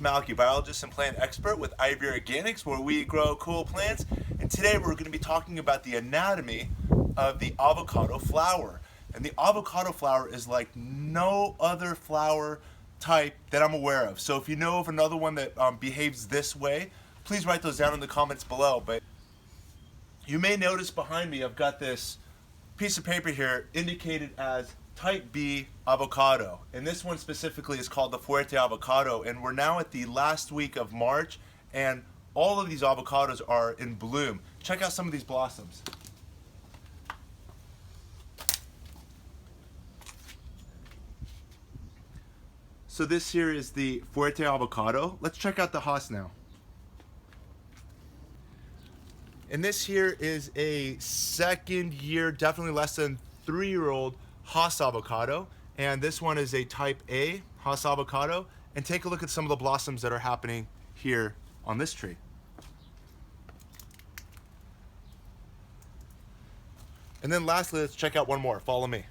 Malky, biologist and plant expert with IVOrganics, where we grow cool plants. And today we're going to be talking about the anatomy of the avocado flower. And the avocado flower is like no other flower type that I'm aware of. So if you know of another one that behaves this way, please write those down in the comments below. But you may notice behind me I've got this piece of paper here indicated as Type B avocado, and this one specifically is called the Fuerte Avocado, and we're now at the last week of March, and all of these avocados are in bloom. Check out some of these blossoms. So this here is the Fuerte Avocado. Let's check out the Hass now. And this here is a second year, definitely less than 3-year-old Hass avocado, and this one is a type A Hass avocado. And take a look at some of the blossoms that are happening here on this tree. And then lastly, let's check out one more. Follow me.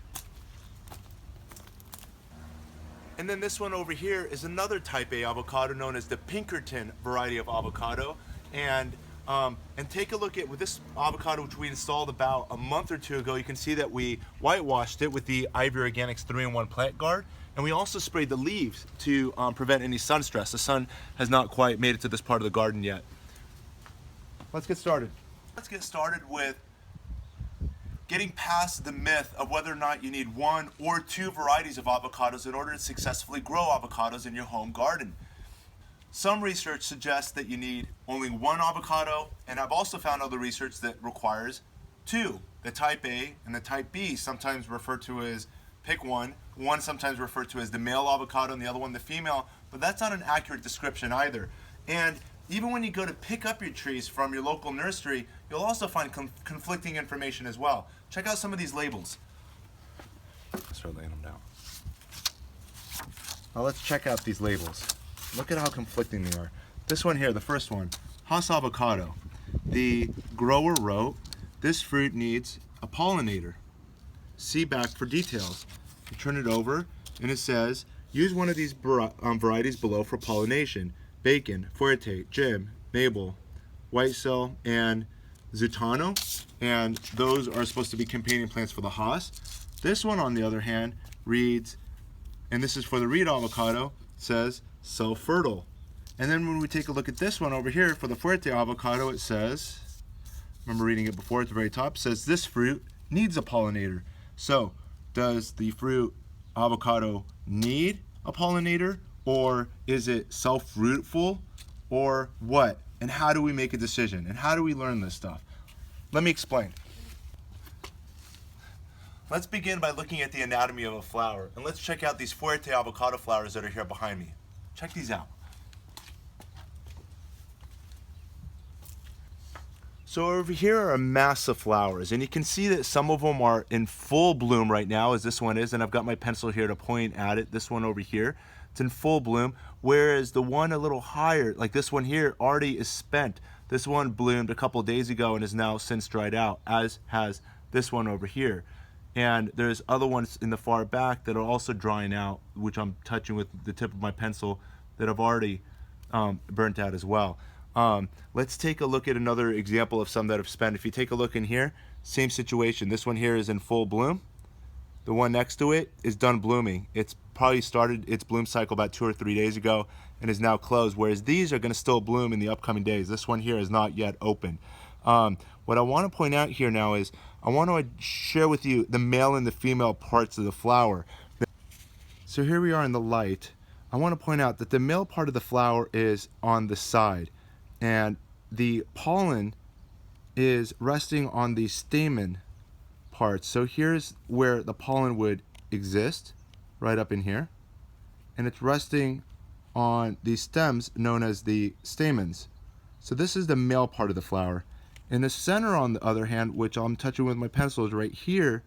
And then this one over here is another type A avocado known as the Pinkerton variety of avocado. And take a look at with this avocado, which we installed about a month or two ago. You can see that we whitewashed it with the IVOrganics 3-in-1 plant guard, and we also sprayed the leaves to prevent any sun stress. The sun has not quite made it to this part of the garden yet. Let's get started. Let's get started with getting past the myth of whether or not you need 1 or 2 varieties of avocados in order to successfully grow avocados in your home garden. Some research suggests that you need only 1 avocado, and I've also found other research that requires 2. The type A and the type B, sometimes referred to as pick one sometimes referred to as the male avocado and the other one the female, but that's not an accurate description either. And even when you go to pick up your trees from your local nursery, you'll also find conflicting information as well. Check out some of these labels. Start laying them down. Now let's check out these labels. Look at how conflicting they are. This one here, the first one, Hass avocado. The grower wrote, this fruit needs a pollinator. See back for details. You turn it over and it says, use one of these varieties below for pollination. Bacon, Fuerte, Jim, Mabel, White Cell, and Zutano. And those are supposed to be companion plants for the Hass. This one, on the other hand, reads, and this is for the Reed avocado, says, self-fertile. And then when we take a look at this one over here for the Fuerte avocado, it says, remember reading it before at the very top, says this fruit needs a pollinator. So does the fruit avocado need a pollinator, or is it self-fruitful, or what? And how do we make a decision? And how do we learn this stuff? Let me explain. Let's begin by looking at the anatomy of a flower, and let's check out these Fuerte avocado flowers that are here behind me. Check these out. So over here are a mass of flowers, and you can see that some of them are in full bloom right now, as this one is, and I've got my pencil here to point at it. This one over here, it's in full bloom, whereas the one a little higher, like this one here, already is spent. This one bloomed a couple days ago and is now since dried out, as has this one over here. And there's other ones in the far back that are also drying out, which I'm touching with the tip of my pencil, that have already burnt out as well. Let's take a look at another example of some that have spent. If you take a look in here, same situation. This one here is in full bloom. The one next to it is done blooming. It's probably started its bloom cycle about 2 or 3 days ago and is now closed, whereas these are going to still bloom in the upcoming days. This one here is not yet open. What I want to point out here now is I want to share with you the male and the female parts of the flower. So here we are in the light. I want to point out that the male part of the flower is on the side, and the pollen is resting on the stamen parts. So here's where the pollen would exist, right up in here, and it's resting on the stems known as the stamens. So this is the male part of the flower. In the center, on the other hand, which I'm touching with my pencil, is right here,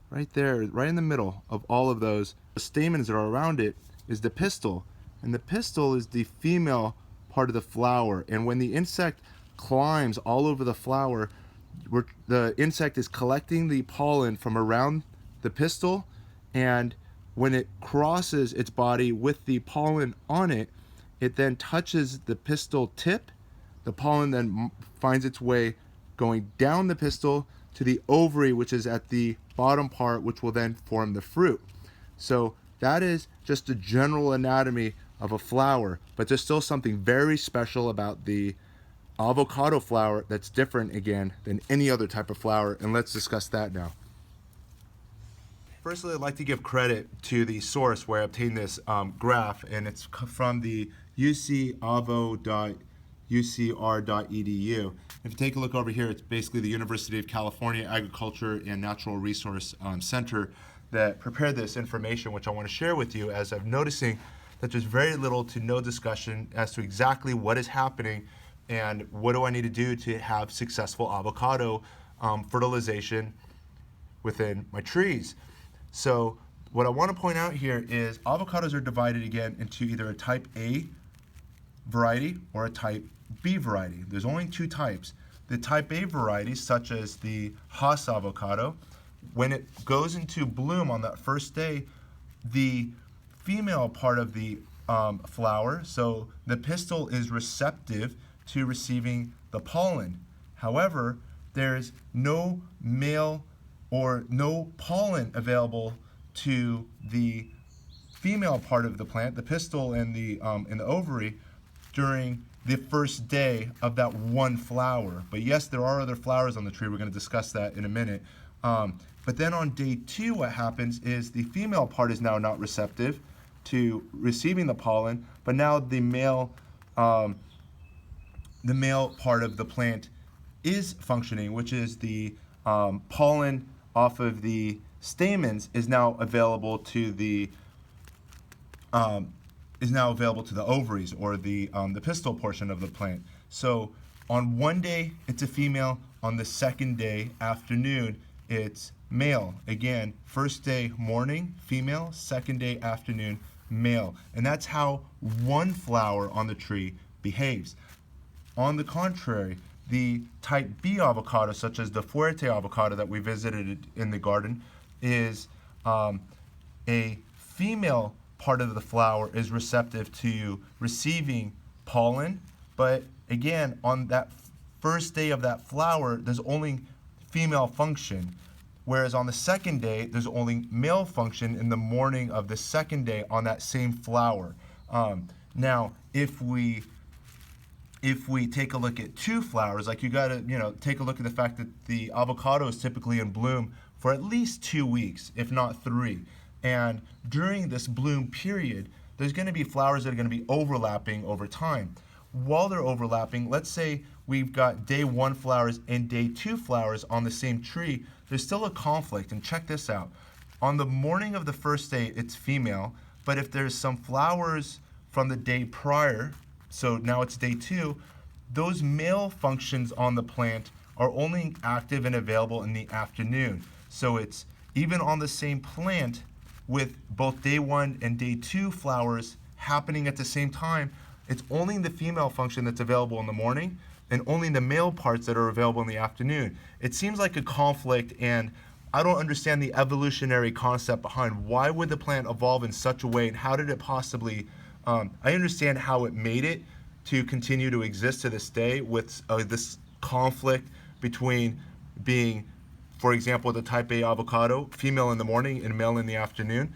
right there, right in the middle of all of those stamens that are around it, is the pistil. And the pistil is the female part of the flower. And when the insect climbs all over the flower, the insect is collecting the pollen from around the pistil, and when it crosses its body with the pollen on it, it then touches the pistil tip. The pollen then finds its way going down the pistil to the ovary, which is at the bottom part, which will then form the fruit. So that is just a general anatomy of a flower, but there's still something very special about the avocado flower that's different again than any other type of flower, and let's discuss that now. Firstly, I'd like to give credit to the source where I obtained this graph, and it's from the ucavo.ucr.edu. If you take a look over here, it's basically the University of California Agriculture and Natural Resource Center that prepared this information, which I want to share with you, as I'm noticing that there's very little to no discussion as to exactly what is happening and what do I need to do to have successful avocado fertilization within my trees. So what I want to point out here is avocados are divided again into either a type A variety or a type B variety. There's only two types. The type A varieties, such as the Hass avocado, when it goes into bloom on that first day, the female part of the flower, so the pistil is receptive to receiving the pollen. However, there's no male or no pollen available to the female part of the plant, the pistil and the ovary, during the first day of that one flower. But yes, there are other flowers on the tree. We're going to discuss that in a minute. But then on day 2, what happens is the female part is now not receptive to receiving the pollen, but now the male part of the plant is functioning, which is the pollen off of the stamens is now available to the ovaries, or the pistil portion of the plant. So on one day it's a female, on the second day afternoon it's male. Again, first day morning female, second day afternoon male, and that's how one flower on the tree behaves. On the contrary, the type B avocado, such as the Fuerte avocado that we visited in the garden, is a female part of the flower is receptive to receiving pollen, but again, on that first day of that flower, there's only female function, whereas on the second day, there's only male function in the morning of the second day on that same flower. Now, if we take a look at two flowers, like you gotta, take a look at the fact that the avocado is typically in bloom for at least 2 weeks, if not 3. And during this bloom period, there's gonna be flowers that are gonna be overlapping over time. While they're overlapping, let's say we've got day 1 flowers and day 2 flowers on the same tree, there's still a conflict, and check this out. On the morning of the first day, it's female, but if there's some flowers from the day prior, so now it's day 2, those male functions on the plant are only active and available in the afternoon. So it's even on the same plant with both day 1 and day 2 flowers happening at the same time, it's only the female function that's available in the morning and only the male parts that are available in the afternoon. It seems like a conflict, and I don't understand the evolutionary concept behind why would the plant evolve in such a way, and how did it possibly I understand how it made it to continue to exist to this day with this conflict between being, for example, the type A avocado, female in the morning and male in the afternoon.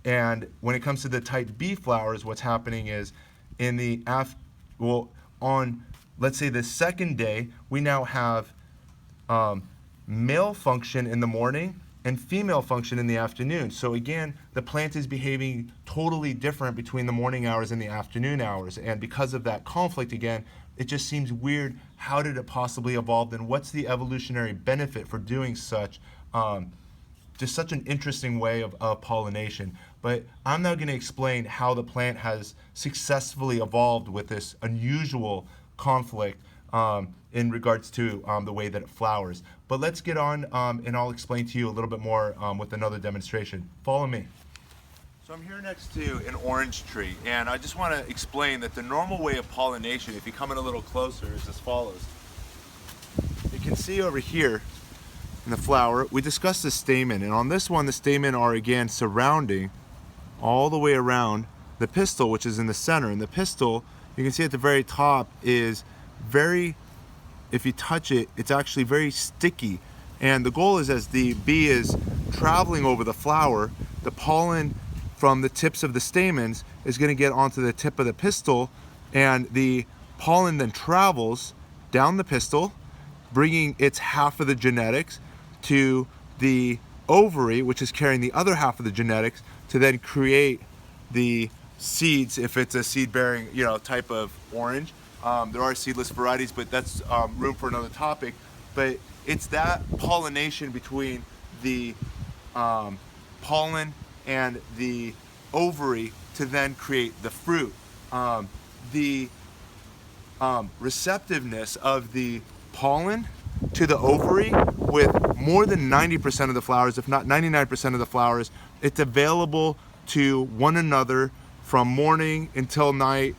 And when it comes to the type B flowers, what's happening is on, let's say, the second day, we now have male function in the morning and female function in the afternoon. So again, the plant is behaving totally different between the morning hours and the afternoon hours. And because of that conflict, again, it just seems weird. How did it possibly evolve? And what's the evolutionary benefit for doing such? Just such an interesting way of pollination. But I'm now going to explain how the plant has successfully evolved with this unusual conflict in regards to the way that it flowers. But let's get on and I'll explain to you a little bit more with another demonstration. Follow me. So I'm here next to an orange tree, and I just want to explain that the normal way of pollination, if you come in a little closer, is as follows. You can see over here in the flower, we discussed the stamen, and on this one, the stamen are again surrounding all the way around the pistil, which is in the center. And the pistil, you can see at the very top, is very, if you touch it, it's actually very sticky. And the goal is, as the bee is traveling over the flower, the pollen from the tips of the stamens is going to get onto the tip of the pistil, and the pollen then travels down the pistil, bringing its half of the genetics to the ovary, which is carrying the other half of the genetics to then create the seeds, if it's a seed-bearing, type of orange. There are seedless varieties, but that's room for another topic. But it's that pollination between the pollen and the ovary to then create the fruit. The receptiveness of the pollen to the ovary, with more than 90% of the flowers, if not 99% of the flowers, it's available to one another from morning until night,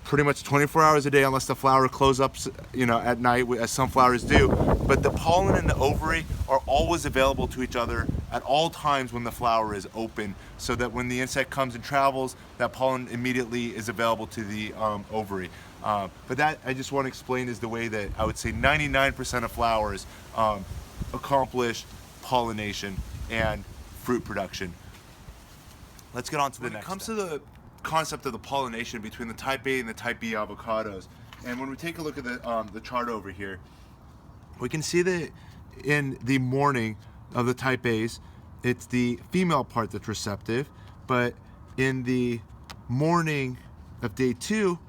pretty much 24 hours a day, unless the flower closes up, at night, as some flowers do. But the pollen and the ovary are always available to each other at all times when the flower is open, so that when the insect comes and travels, that pollen immediately is available to the ovary. But that, I just want to explain, is the way that I would say 99% of flowers accomplish pollination and fruit production. Let's get on to the next. When it comes to the concept of the pollination between the type A and the type B avocados, and when we take a look at the chart over here, we can see that in the morning of the type A's, it's the female part that's receptive, but in the morning of day 2,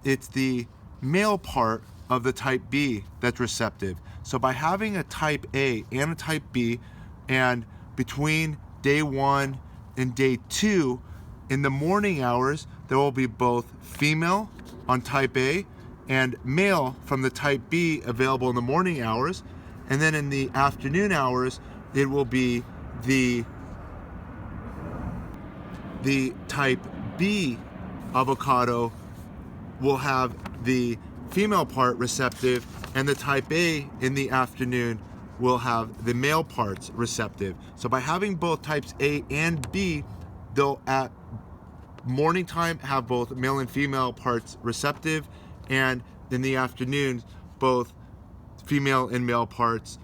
it's the male part of the type B that's receptive. So by having a type A and a type B, and between day 1 and day 2, in the morning hours, there will be both female on type A and male from the type B available in the morning hours. And then in the afternoon hours, it will be the type B avocado will have the female part receptive, and the type A in the afternoon will have the male parts receptive. So by having both types A and B, they'll at morning time have both male and female parts receptive, and in the afternoon both female and male parts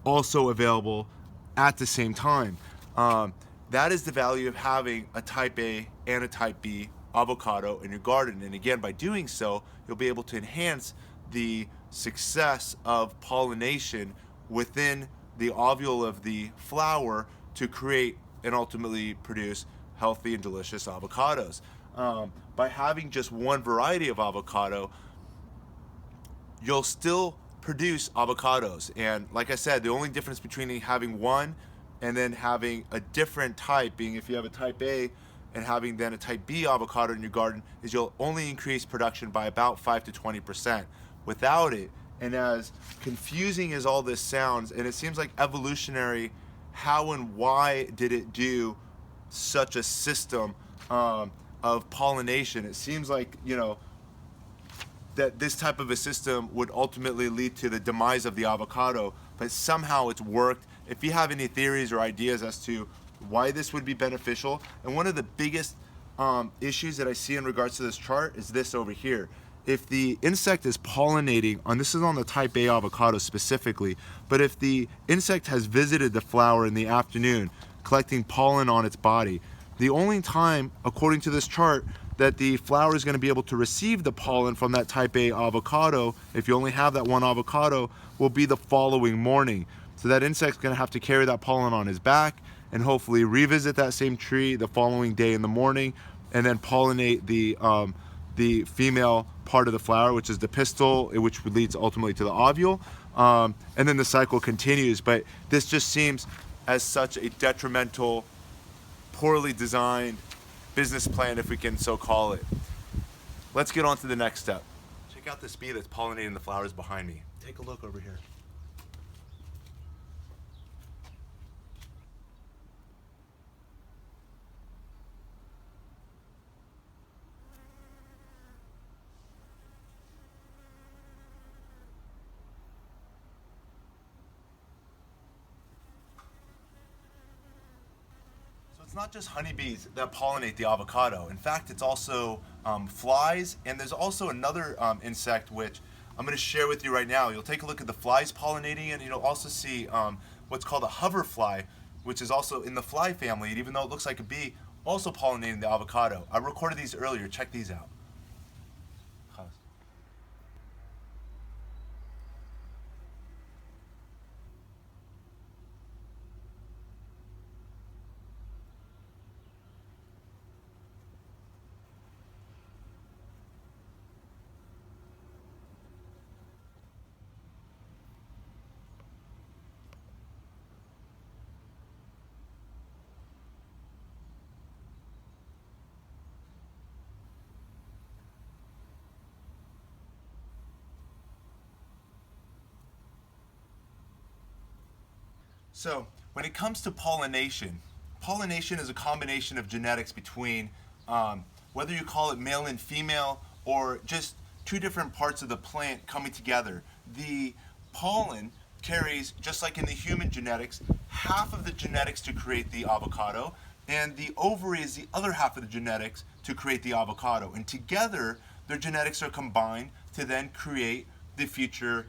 also available at the same time. That is the value of having a type A and a type B avocado in your garden. And again, by doing so, you'll be able to enhance the success of pollination within the ovule of the flower to create and ultimately produce healthy and delicious avocados. By having just one variety of avocado, you'll still produce avocados. And like I said, the only difference between having one and then having a different type, being if you have a type A and having then a type B avocado in your garden, is you'll only increase production by about 5 to 20%. Without it, and as confusing as all this sounds, and it seems like evolutionary, how and why did it do such a system of pollination? It seems like, that this type of a system would ultimately lead to the demise of the avocado, but somehow it's worked. If you have any theories or ideas as to why this would be beneficial, and one of the biggest issues that I see in regards to this chart is this over here. If the insect is pollinating, and this is on the type A avocado specifically, but if the insect has visited the flower in the afternoon, collecting pollen on its body, the only time, according to this chart, that the flower is going to be able to receive the pollen from that type A avocado, if you only have that one avocado, will be the following morning. So that insect's going to have to carry that pollen on his back and hopefully revisit that same tree the following day in the morning, and then pollinate the female part of the flower, which is the pistil, which leads ultimately to the ovule, and then the cycle continues. But this just seems as such a detrimental, poorly designed business plan, if we can so call it. Let's get on to the next step. Check out this bee that's pollinating the flowers behind me. Take a look over here. It's not just honeybees that pollinate the avocado. In fact, it's also flies, and there's also another insect which I'm going to share with you right now. You'll take a look at the flies pollinating, and you'll also see what's called a hoverfly, which is also in the fly family, and even though it looks like a bee, also pollinating the avocado. I recorded these earlier. Check these out. So when it comes to pollination, pollination is a combination of genetics between whether you call it male and female or just two different parts of the plant coming together. The pollen carries, just like in the human genetics, half of the genetics to create the avocado, and the ovary is the other half of the genetics to create the avocado. And together, their genetics are combined to then create the future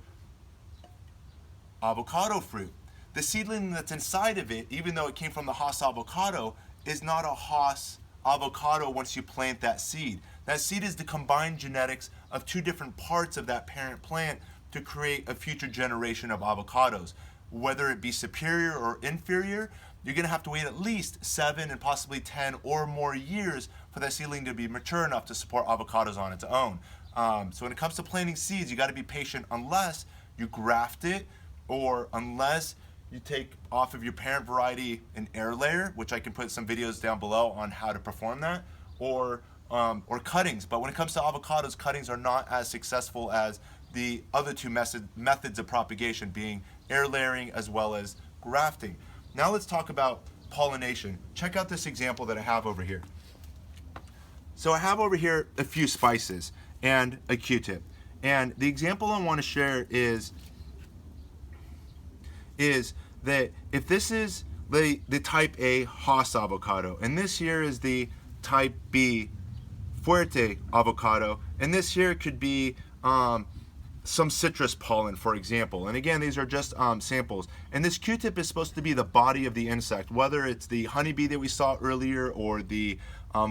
avocado fruit. The seedling that's inside of it, even though it came from the Hass avocado, is not a Hass avocado once you plant that seed. That seed is the combined genetics of two different parts of that parent plant to create a future generation of avocados. Whether it be superior or inferior, you're going to have to wait at least 7 and possibly 10 or more years for that seedling to be mature enough to support avocados on its own. So when it comes to planting seeds, you got to be patient unless you graft it or unless you take off of your parent variety an air layer, which I can put some videos down below on how to perform that, or cuttings. But when it comes to avocados, cuttings are not as successful as the other two methods of propagation, being air layering as well as grafting. Now let's talk about pollination. Check out this example that I have over here. So I have over here a few spices and a Q-tip. And the example I want to share is that if this is the type A Hass avocado, and this here is the type B Fuerte avocado, and this here could be some citrus pollen, for example. And again, these are just samples. And this Q-tip is supposed to be the body of the insect, whether it's the honeybee that we saw earlier or the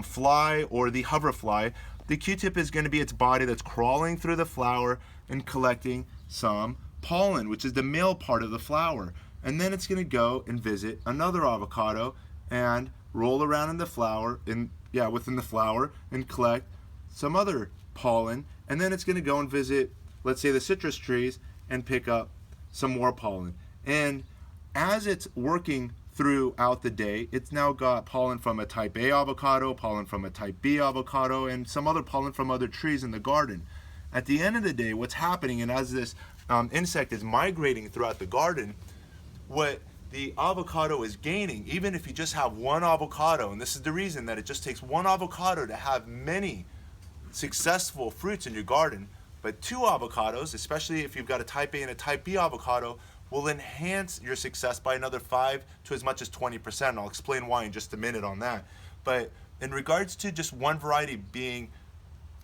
fly or the hoverfly. The Q-tip is going to be its body that's crawling through the flower and collecting some pollen, which is the male part of the flower. And then it's going to go and visit another avocado and roll around in the flower, within the flower, and collect some other pollen. And then it's going to go and visit, let's say, the citrus trees and pick up some more pollen. And as it's working throughout the day, it's now got pollen from a type A avocado, pollen from a type B avocado, and some other pollen from other trees in the garden. At the end of the day, what's happening, and as this insect is migrating throughout the garden, what the avocado is gaining, even if you just have one avocado, and this is the reason that it just takes one avocado to have many successful fruits in your garden, but two avocados, especially if you've got a type A and a type B avocado, will enhance your success by another 5 to as much as 20%. I'll explain why in just a minute on that. But in regards to just one variety being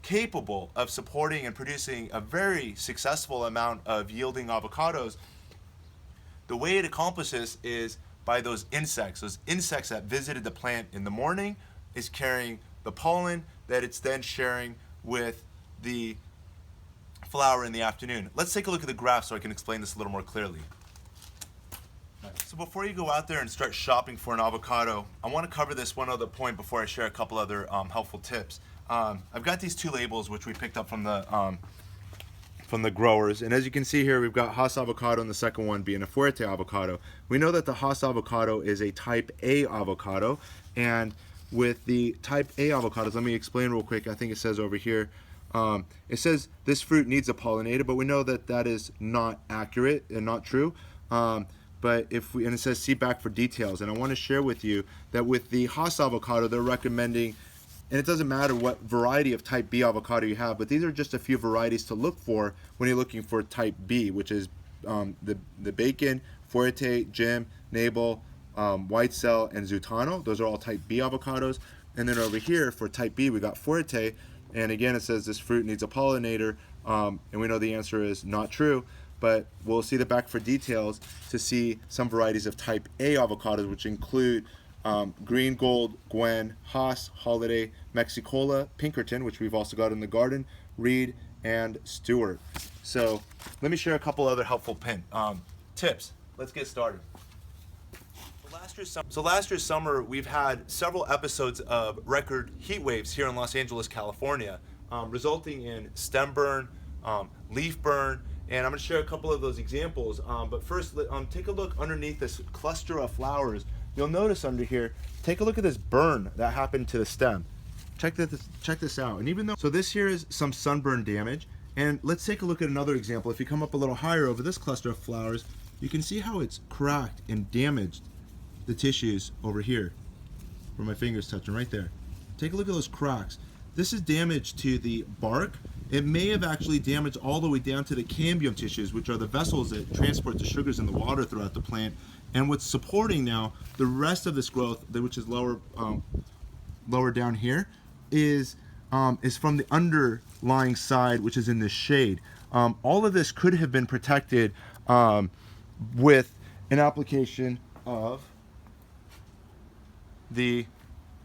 capable of supporting and producing a very successful amount of yielding avocados, the way it accomplishes is by those insects. Those insects that visited the plant in the morning is carrying the pollen that it's then sharing with the flower in the afternoon. Let's take a look at the graph so I can explain this a little more clearly. So before you go out there and start shopping for an avocado, I want to cover this one other point before I share a couple other helpful tips. I've got these two labels which we picked up from the growers, and as you can see here, we've got Hass avocado and the second one being a Fuerte avocado. We know that the Hass avocado is a type A avocado, and with the type A avocados, let me explain real quick. I think it says over here, it says this fruit needs a pollinator, but we know that that is not accurate and not true. But and it says see back for details, and I want to share with you that with the Hass avocado, they're recommending, and it doesn't matter what variety of type B avocado you have, but these are just a few varieties to look for when you're looking for type B, which is the bacon, Fuerte, Jim, Nabel, White Cell, and Zutano. Those are all type B avocados. And then over here for type B, we got Fuerte. And again, it says this fruit needs a pollinator. And we know the answer is not true. But we'll see the back for details to see some varieties of type A avocados, which include Green Gold, Gwen, Haas, Holiday, Mexicola, Pinkerton, which we've also got in the garden, Reed, and Stewart. So let me share a couple other helpful tips. Let's get started. So last year's summer, we've had several episodes of record heat waves here in Los Angeles, California, resulting in stem burn, leaf burn, and I'm going to share a couple of those examples. But first, take a look underneath this cluster of flowers. You'll notice under here, take a look at this burn that happened to the stem. Check this out. And even though, so this here is some sunburn damage. And let's take a look at another example. If you come up a little higher over this cluster of flowers, you can see how it's cracked and damaged the tissues over here, where my finger's touching right there. Take a look at those cracks. This is damage to the bark. It may have actually damaged all the way down to the cambium tissues, which are the vessels that transport the sugars in the water throughout the plant. And what's supporting now the rest of this growth, which is lower down here, is from the underlying side, which is in the shade. All of this could have been protected with an application of the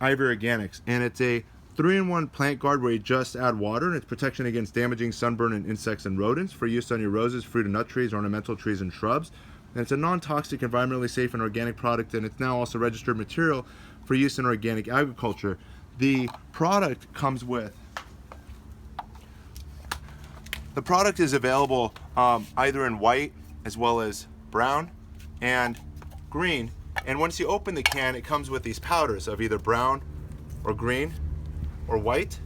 IVOrganics, and it's a 3-in-1 plant guard where you just add water, and it's protection against damaging sunburn and insects and rodents for use on your roses, fruit and nut trees, ornamental trees, and shrubs. And it's a non-toxic, environmentally safe, and organic product, and it's now also registered material for use in organic agriculture. The product comes with, the product is available either in white as well as brown and green. And once you open the can, it comes with these powders of either brown or green or white,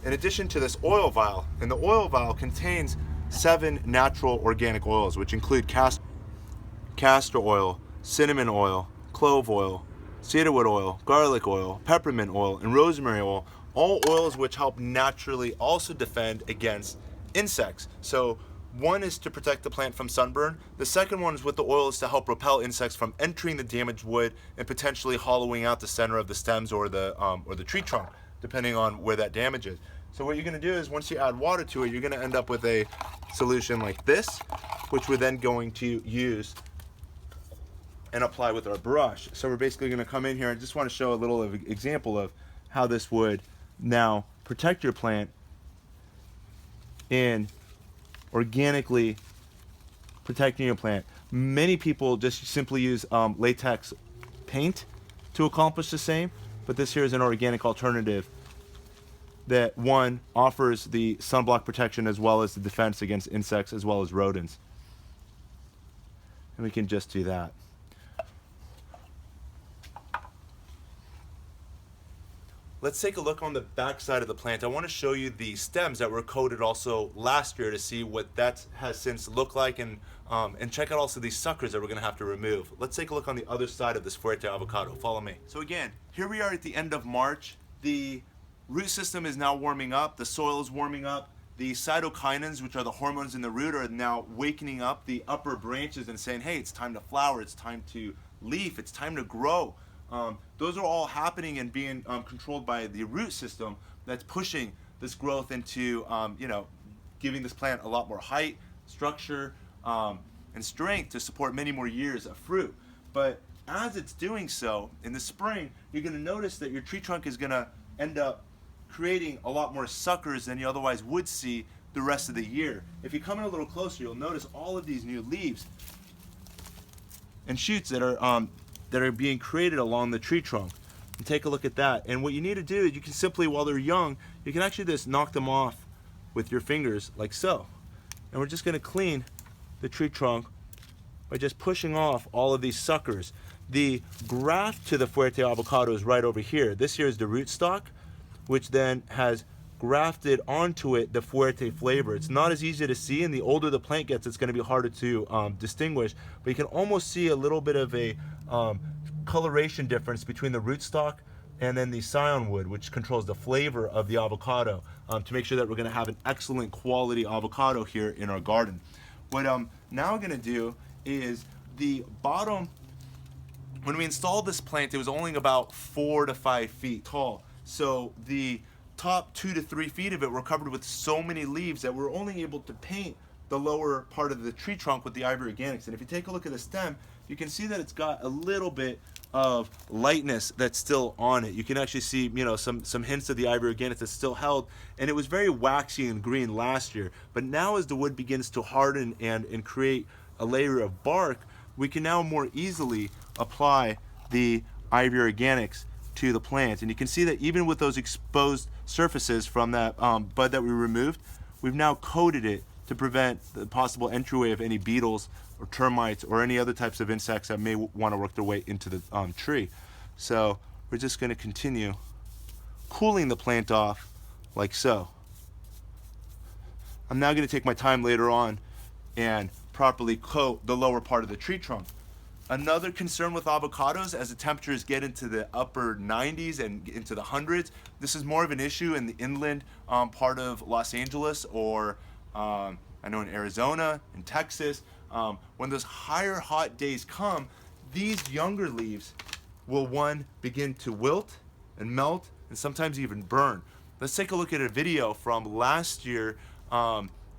in addition to this oil vial. And the oil vial contains 7 natural organic oils, which include castor oil, cinnamon oil, clove oil, cedarwood oil, garlic oil, peppermint oil, and rosemary oil, all oils which help naturally also defend against insects. So one is to protect the plant from sunburn. The second one is with the oil is to help repel insects from entering the damaged wood and potentially hollowing out the center of the stems or the tree trunk, depending on where that damage is. So what you're going to do is once you add water to it, you're going to end up with a solution like this, which we're then going to use and apply with our brush. So we're basically going to come in here and just want to show a little example of how this would now protect your plant in organically protecting your plant. Many people just simply use latex paint to accomplish the same, but this here is an organic alternative that one offers the sunblock protection as well as the defense against insects as well as rodents. And we can just do that. Let's take a look on the back side of the plant. I want to show you the stems that were coated also last year to see what that has since looked like, and check out also these suckers that we're going to have to remove. Let's take a look on the other side of this Fuerte avocado. Follow me. So again, here we are at the end of March. The root system is now warming up. The soil is warming up. The cytokinins, which are the hormones in the root, are now wakening up the upper branches and saying, hey, it's time to flower, it's time to leaf, it's time to grow. Those are all happening and being controlled by the root system that's pushing this growth into, giving this plant a lot more height, structure, and strength to support many more years of fruit. But as it's doing so, in the spring, you're going to notice that your tree trunk is going to end up creating a lot more suckers than you otherwise would see the rest of the year. If you come in a little closer, you'll notice all of these new leaves and shoots that are being created along the tree trunk. And take a look at that. And what you need to do is you can simply, while they're young, you can actually just knock them off with your fingers like so. And we're just going to clean the tree trunk by just pushing off all of these suckers. The graft to the Fuerte avocado is right over here. This here is the rootstock, which then has grafted onto it the Fuerte flavor. It's not as easy to see, and the older the plant gets, it's going to be harder to distinguish, but you can almost see a little bit of a coloration difference between the rootstock and then the scion wood, which controls the flavor of the avocado, to make sure that we're going to have an excellent quality avocado here in our garden. What I'm now going to do is the bottom When we installed this plant, it was only about 4 to 5 feet tall. So the top 2 to 3 feet of it were covered with so many leaves that we're only able to paint the lower part of the tree trunk with the IVOrganics. And if you take a look at the stem, you can see that it's got a little bit of lightness that's still on it. You can actually see, you know, some hints of the IVOrganics that's still held, and it was very waxy and green last year. But now as the wood begins to harden and create a layer of bark, we can now more easily apply the IVOrganics to the plant. And you can see that even with those exposed surfaces from that bud that we removed, we've now coated it to prevent the possible entryway of any beetles or termites or any other types of insects that may want to work their way into the tree. So we're just going to continue cooling the plant off like so. I'm now going to take my time later on and properly coat the lower part of the tree trunk. Another concern with avocados, as the temperatures get into the upper 90s and into the hundreds, this is more of an issue in the inland part of Los Angeles, or I know in Arizona, in Texas. When those higher hot days come, these younger leaves will, one, begin to wilt and melt and sometimes even burn. Let's take a look at a video from last year,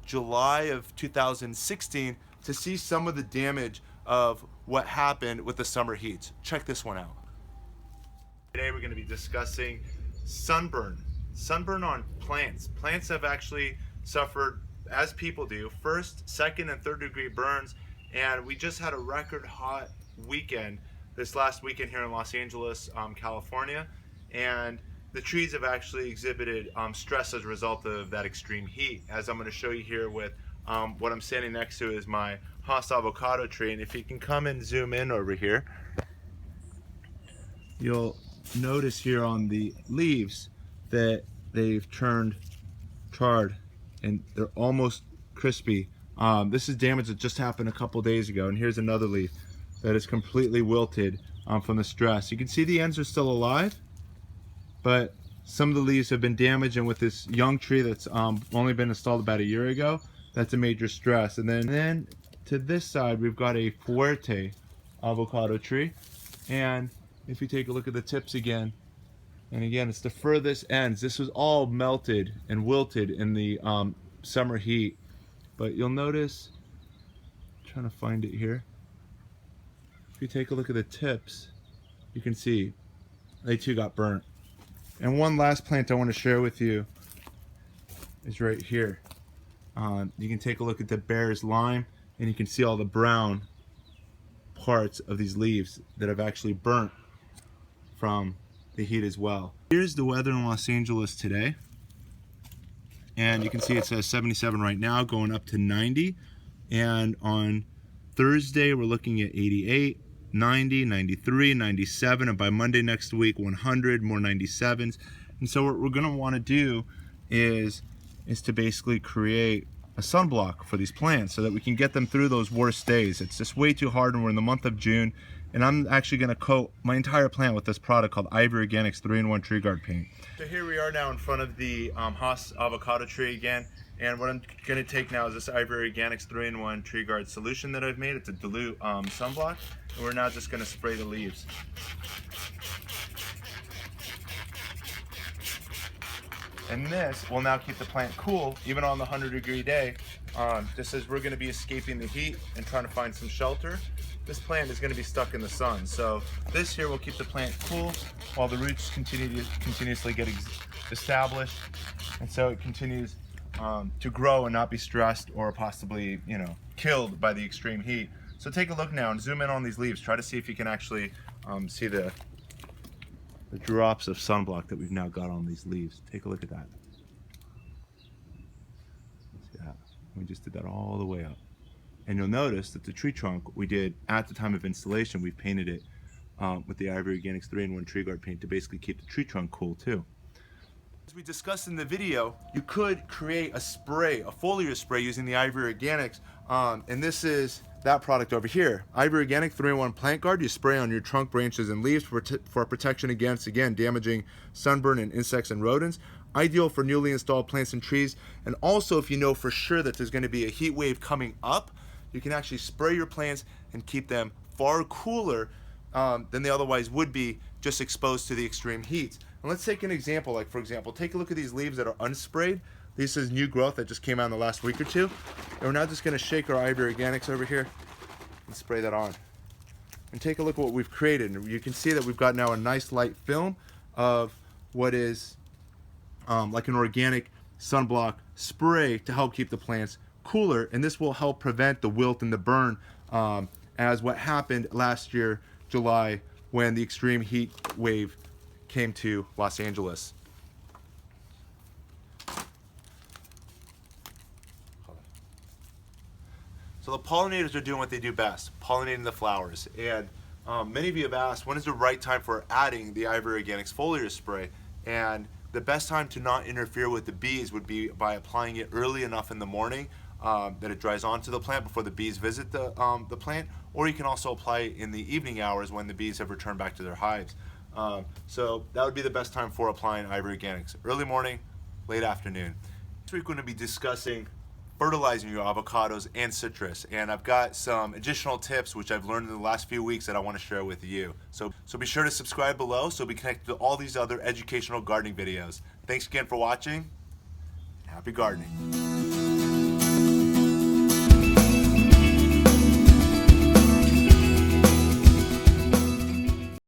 July of 2016, to see some of the damage of what happened with the summer heats. Check this one out. Today we're going to be discussing sunburn. Sunburn on plants. Plants have actually suffered, as people do, first, second, and third degree burns, and we just had a record hot weekend this last weekend here in Los Angeles, California, and the trees have actually exhibited stress as a result of that extreme heat, as I'm going to show you here with what I'm standing next to is my Haas avocado tree. And if you can come and zoom in over here, you'll notice here on the leaves that they've turned charred and they're almost crispy. This is damage that just happened a couple days ago, and here's another leaf that is completely wilted from the stress. You can see the ends are still alive, but some of the leaves have been damaged, and with this young tree that's only been installed about a year ago, that's a major stress. And then to this side, we've got a Fuerte avocado tree, and if you take a look at the tips again, and again, it's the furthest ends. This was all melted and wilted in the summer heat, but you'll notice, I'm trying to find it here, if you take a look at the tips, you can see they too got burnt. And one last plant I want to share with you is right here. You can take a look at the bear's lime, and you can see all the brown parts of these leaves that have actually burnt from the heat as well. Here's the weather in Los Angeles today, and you can see it says 77 right now, going up to 90, and on Thursday we're looking at 88, 90, 93, 97, and by Monday next week 100, more 97s. And so what we're going to want to do is to basically create a sunblock for these plants so that we can get them through those worst days. It's just way too hard, and we're in the month of June, and I'm actually going to coat my entire plant with this product called IVOrganic's 3-in-1 Tree Guard Paint. So here we are now in front of the Haas avocado tree again, and what I'm going to take now is this IVOrganic's 3-in-1 Tree Guard solution that I've made. It's a dilute sunblock, and we're now just going to spray the leaves. And this will now keep the plant cool even on the 100-degree day. Just as we're going to be escaping the heat and trying to find some shelter, this plant is going to be stuck in the sun. So this here will keep the plant cool while the roots continuously get established, and so it continues to grow and not be stressed or possibly, you know, killed by the extreme heat. So take a look now and zoom in on these leaves. Try to see if you can actually see the drops of sunblock that we've now got on these leaves. Take a look at that. See that? We just did that all the way up. And you'll notice that the tree trunk we did at the time of installation, we painted it with the IVOrganic's 3-in-1 Tree Guard paint to basically keep the tree trunk cool too. As we discussed in the video, you could create a spray, a foliar spray using the IVOrganics, and this is that product over here. IVOrganic 3-in-1 Plant Guard. You spray on your trunk, branches, and leaves for protection against, again, damaging sunburn and insects and rodents. Ideal for newly installed plants and trees, and also if you know for sure that there's going to be a heat wave coming up, you can actually spray your plants and keep them far cooler than they otherwise would be just exposed to the extreme heat. And let's take an example, like for example, take a look at these leaves that are unsprayed. This is new growth that just came out in the last week or two. And we're now just gonna shake our IVOrganics over here and spray that on. And take a look at what we've created. And you can see that we've got now a nice light film of what is like an organic sunblock spray to help keep the plants cooler. And this will help prevent the wilt and the burn as what happened last year, July, when the extreme heat wave came to Los Angeles. So the pollinators are doing what they do best, pollinating the flowers. And many of you have asked, when is the right time for adding the IVOrganics foliar spray? And the best time to not interfere with the bees would be by applying it early enough in the morning that it dries onto the plant before the bees visit the plant, or you can also apply it in the evening hours when the bees have returned back to their hives. So that would be the best time for applying IVOrganics, early morning, late afternoon. This week we're going to be discussing fertilizing your avocados and citrus, and I've got some additional tips which I've learned in the last few weeks that I want to share with you. So be sure to subscribe below so be connected to all these other educational gardening videos. Thanks again for watching. Happy gardening.